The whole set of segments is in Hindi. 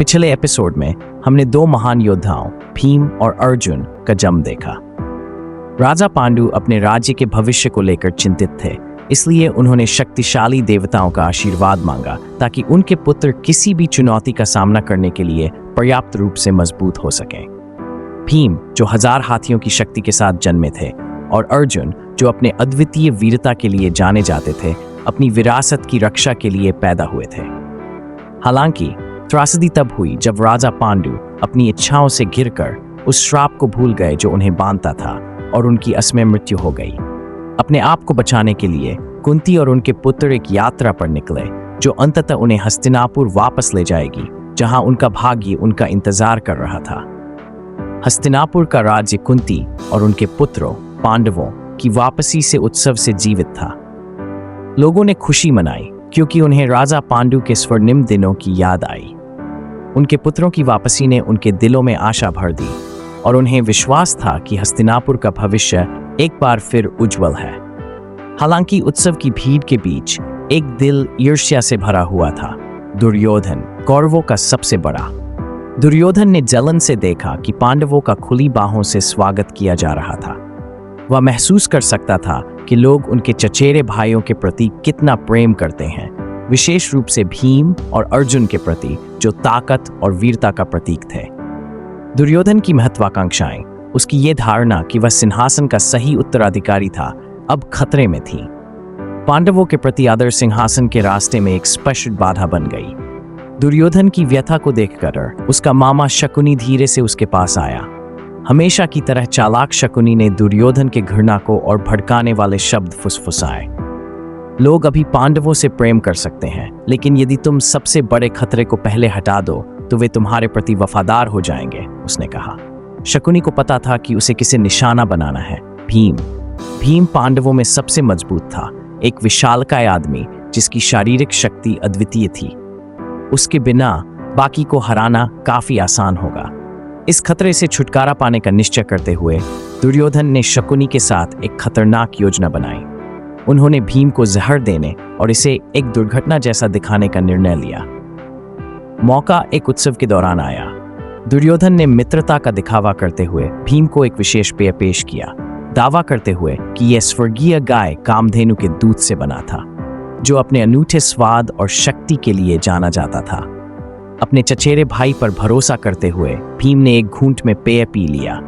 पिछले एपिसोड में हमने दो महान योद्धाओं भीम और अर्जुन का जन्म देखा। राजा पांडु अपने राज्य के भविष्य को लेकर चिंतित थे, इसलिए उन्होंने शक्तिशाली देवताओं का आशीर्वाद मांगा ताकि उनके पुत्र किसी भी चुनौती का सामना करने के लिए पर्याप्त रूप से मजबूत हो सकें। भीम जो 1000 हाथियों की शक्ति के साथ जन्मे थे और अर्जुन जो अपने अद्वितीय वीरता के लिए जाने जाते थे, अपनी विरासत की रक्षा के लिए पैदा हुए थे। हालांकि त्रासदी तब हुई जब राजा पांडु अपनी इच्छाओं से घिरकर उस श्राप को भूल गए जो उन्हें बांधता था और उनकी असमय मृत्यु हो गई। अपने आप को बचाने के लिए कुंती और उनके पुत्र एक यात्रा पर निकले जो अंततः उन्हें हस्तिनापुर वापस ले जाएगी, जहां उनका भाग्य उनका इंतजार कर रहा था। हस्तिनापुर का राज्य कुंती और उनके पुत्रों पांडवों की वापसी से उत्सव से जीवित था। लोगों ने खुशी मनाई क्योंकि उन्हें राजा पांडु के स्वर्णिम दिनों की याद आई। उनके पुत्रों की वापसी ने उनके दिलों में आशा भर दी और उन्हें विश्वास था कि हस्तिनापुर का भविष्य एक बार फिर उज्जवल है। हालांकि उत्सव की भीड़ के बीच एक दिल ईर्ष्या से भरा हुआ था। दुर्योधन, कौरवों का सबसे बड़ा। दुर्योधन ने जलन से देखा कि पांडवों का खुली बाहों से स्वागत किया जा रहा था। वह महसूस कर सकता था कि लोग उनके चचेरे भाइयों के प्रति कितना प्रेम करते हैं, विशेष रूप से भीम और अर्जुन के प्रति जो ताकत और वीरता का प्रतीक थे। दुर्योधन की महत्वाकांक्षाएं, उसकी ये धारणा कि वह सिंहासन का सही उत्तराधिकारी था, अब खतरे में थी। पांडवों के प्रति आदर सिंहासन के रास्ते में एक स्पष्ट बाधा बन गई। दुर्योधन की व्यथा को देखकर उसका मामा शकुनी धीरे से उसके पास आया। हमेशा की तरह चालाक शकुनी ने दुर्योधन के घृणा को और भड़काने वाले शब्द फुसफुसाए। लोग अभी पांडवों से प्रेम कर सकते हैं, लेकिन यदि तुम सबसे बड़े खतरे को पहले हटा दो तो वे तुम्हारे प्रति वफादार हो जाएंगे, उसने कहा। शकुनी को पता था कि उसे किसे निशाना बनाना है। भीम पांडवों में सबसे मजबूत था, एक विशालकाय आदमी जिसकी शारीरिक शक्ति अद्वितीय थी। उसके बिना बाकी को हराना काफी आसान होगा। इस खतरे से छुटकारा पाने का निश्चय करते हुए दुर्योधन ने शकुनी के साथ एक खतरनाक योजना बनाई। उन्होंने भीम को जहर देने और इसे एक दुर्घटना जैसा दिखाने का निर्णय लिया। मौका एक उत्सव के दौरान आया। दुर्योधन ने मित्रता का दिखावा करते हुए भीम को एक विशेष पेय पेश किया, दावा करते हुए कि यह स्वर्गीय गाय कामधेनु के दूध से बना था, जो अपने अनूठे स्वाद और शक्ति के लिए जाना जाता था। अपने चचेरे भाई पर भरोसा करते हुए भीम ने एक घूंट में पेय पी लिया,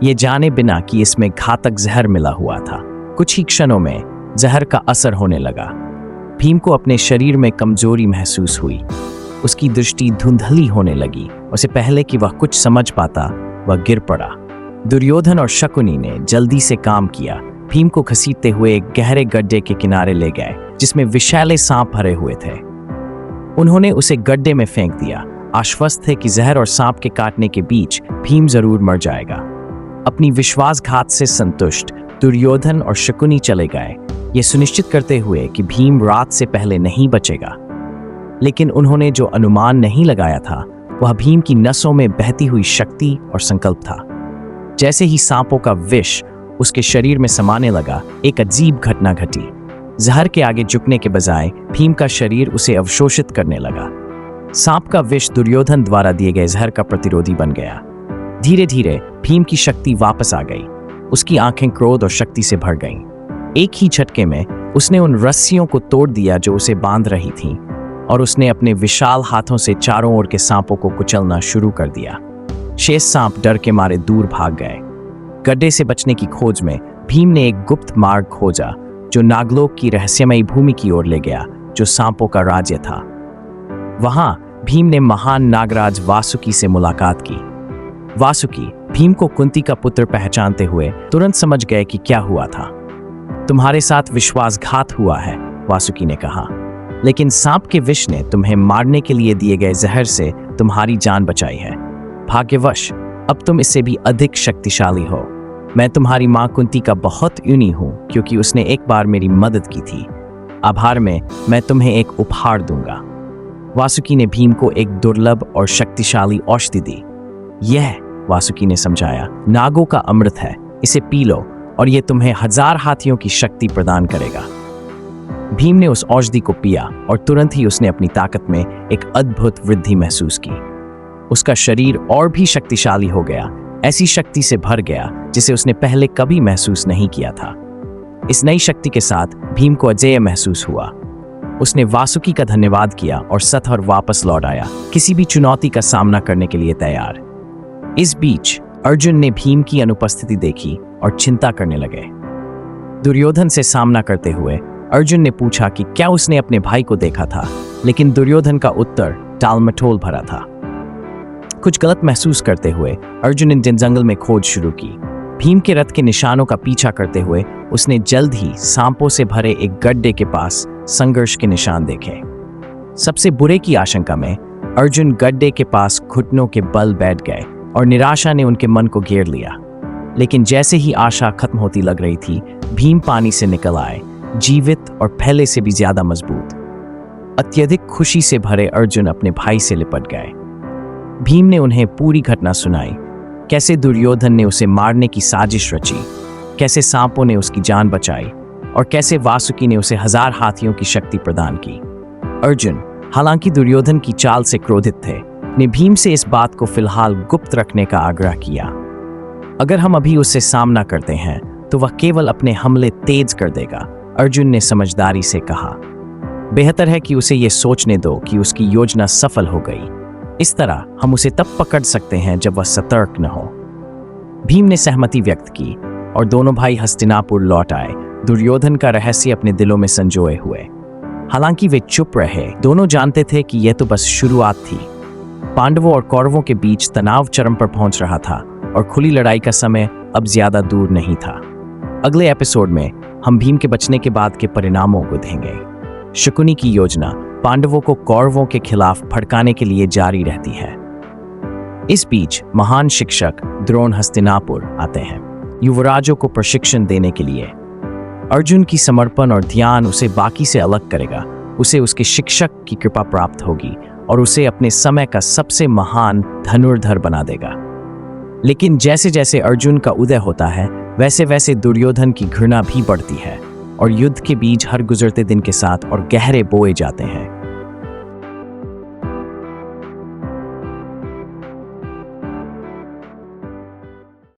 ये जाने बिना कि इसमें घातक जहर मिला हुआ था। कुछ ही क्षणों में जहर का असर होने लगा। भीम को अपने शरीर में कमजोरी महसूस हुई। उसकी दृष्टि धुंधली होने लगी। उसे पहले कि वह कुछ समझ पाता, वह गिर पड़ा। दुर्योधन और शकुनी ने जल्दी से काम किया। भीम को घसीटते हुए एक गहरे गड्ढे के किनारे ले गए, जिसमें विषैले सांप भरे हुए थे। उन्होंने उसे गड्ढे में फेंक दिया, आश्वस्त थे कि जहर और सांप के काटने के बीच भीम जरूर मर जाएगा। अपनी विश्वासघात से संतुष्ट दुर्योधन और शकुनी चले गए, ये सुनिश्चित करते हुए कि भीम रात से पहले नहीं बचेगा। लेकिन उन्होंने जो अनुमान नहीं लगाया था वह भीम की नसों में बहती हुई शक्ति और संकल्प था। जैसे ही सांपों का विष उसके शरीर में समाने लगा, एक अजीब घटना घटी। जहर के आगे झुकने के बजाय भीम का शरीर उसे अवशोषित करने लगा। सांप का विष दुर्योधन द्वारा दिए गए जहर का प्रतिरोधी बन गया। धीरे धीरे भीम की शक्ति वापस आ गई। उसकी आंखें क्रोध और शक्ति से भर गईं। एक ही झटके में उसने उन रस्सियों को तोड़ दिया जो उसे बांध रही थीं, और उसने अपने विशाल हाथों से चारों ओर के सांपों को कुचलना शुरू कर दिया। शेष सांप डर के मारे दूर भाग गए। गड्ढे से बचने की खोज में भीम ने एक गुप्त मार्ग खोजा जो नागलोक की रहस्यमयी भूमि की ओर ले गया, जो सांपों का राज्य था। वहां भीम ने महान नागराज वासुकी से मुलाकात की। वासुकी भीम को कुंती का पुत्र पहचानते हुए तुरंत समझ गए कि क्या हुआ था। तुम्हारे साथ विश्वासघात हुआ है, वासुकी ने कहा, लेकिन सांप के विष ने तुम्हें मारने के लिए दिए गए जहर से तुम्हारी जान बचाई है। भाग्यवश अब तुम इससे भी अधिक शक्तिशाली हो। मैं तुम्हारी मां कुंती का बहुत ऋणी हूं, क्योंकि उसने एक बार मेरी मदद की थी। आभार में मैं तुम्हें एक उपहार दूंगा। वासुकी ने भीम को एक दुर्लभ और शक्तिशाली औषधि दी। यह, वासुकी ने समझाया, नागों का अमृत है। इसे पी लो और यह तुम्हें 1000 हाथियों की शक्ति प्रदान करेगा। भीम ने उस औषधि को पिया और तुरंत ही उसने अपनी ताकत में एक अद्भुत वृद्धि महसूस की। उसका शरीर और भी शक्तिशाली हो गया, ऐसी शक्ति से भर गया जिसे उसने पहले कभी महसूस नहीं किया था। इस नई शक्ति के साथ भीम को अजेय महसूस हुआ। उसने वासुकी का धन्यवाद किया और सत्वर वापस लौट आया, किसी भी चुनौती का सामना करने के लिए तैयार। इस बीच अर्जुन ने भीम की अनुपस्थिति देखी और चिंता करने लगे। दुर्योधन से सामना करते हुए अर्जुन ने पूछा कि क्या उसने अपने भाई को देखा था, लेकिन दुर्योधन का उत्तर टालमटोल भरा था। कुछ गलत महसूस करते हुए अर्जुन ने जंगल में खोज शुरू की। भीम के रथ के निशानों का पीछा करते हुए उसने जल्द ही सांपों से भरे एक गड्ढे के पास संघर्ष के निशान देखे। सबसे बुरे की आशंका में अर्जुन गड्ढे के पास घुटनों के बल बैठ गए और निराशा ने उनके मन को घेर लिया। लेकिन जैसे ही आशा खत्म होती लग रही थी, भीम पानी से निकल आए, जीवित और पहले से भी ज्यादा मजबूत। अत्यधिक खुशी से भरे अर्जुन अपने भाई से लिपट गए। भीम ने उन्हें पूरी घटना सुनाई, कैसे दुर्योधन ने उसे मारने की साजिश रची, कैसे सांपों ने उसकी जान बचाई और कैसे वासुकी ने उसे 1000 हाथियों की शक्ति प्रदान की। अर्जुन, हालांकि दुर्योधन की चाल से क्रोधित थे, ने भीम से इस बात को फिलहाल गुप्त रखने का आग्रह किया। अगर हम अभी उससे सामना करते हैं तो वह केवल अपने हमले तेज कर देगा, अर्जुन ने समझदारी से कहा। बेहतर है कि उसे यह सोचने दो कि उसकी योजना सफल हो गई। इस तरह हम उसे तब पकड़ सकते हैं जब वह सतर्क न हो। भीम ने सहमति व्यक्त की और दोनों भाई हस्तिनापुर लौट आए, दुर्योधन का रहस्य अपने दिलों में संजोए हुए। हालांकि वे चुप रहे, दोनों जानते थे कि यह तो बस शुरुआत थी। पांडवों और कौरवों के बीच तनाव चरम पर पहुंच रहा था और खुली लड़ाई का समय अब ज्यादा दूर नहीं था। अगले एपिसोड में हम भीम के बचने के बाद के परिणामों को देखेंगे। शकुनी की योजना पांडवों को कौरवों के खिलाफ भड़काने के लिए जारी रहती है। इस बीच महान शिक्षक द्रोण हस्तिनापुर आते हैं, युवराजों को प्रशिक्षण देने के लिए। अर्जुन की समर्पण और ध्यान उसे बाकी से अलग करेगा। उसे उसके शिक्षक की कृपा प्राप्त होगी और उसे अपने समय का सबसे महान धनुर्धर बना देगा। लेकिन जैसे जैसे अर्जुन का उदय होता है, वैसे वैसे दुर्योधन की घृणा भी बढ़ती है और युद्ध के बीज हर गुजरते दिन के साथ और गहरे बोए जाते हैं।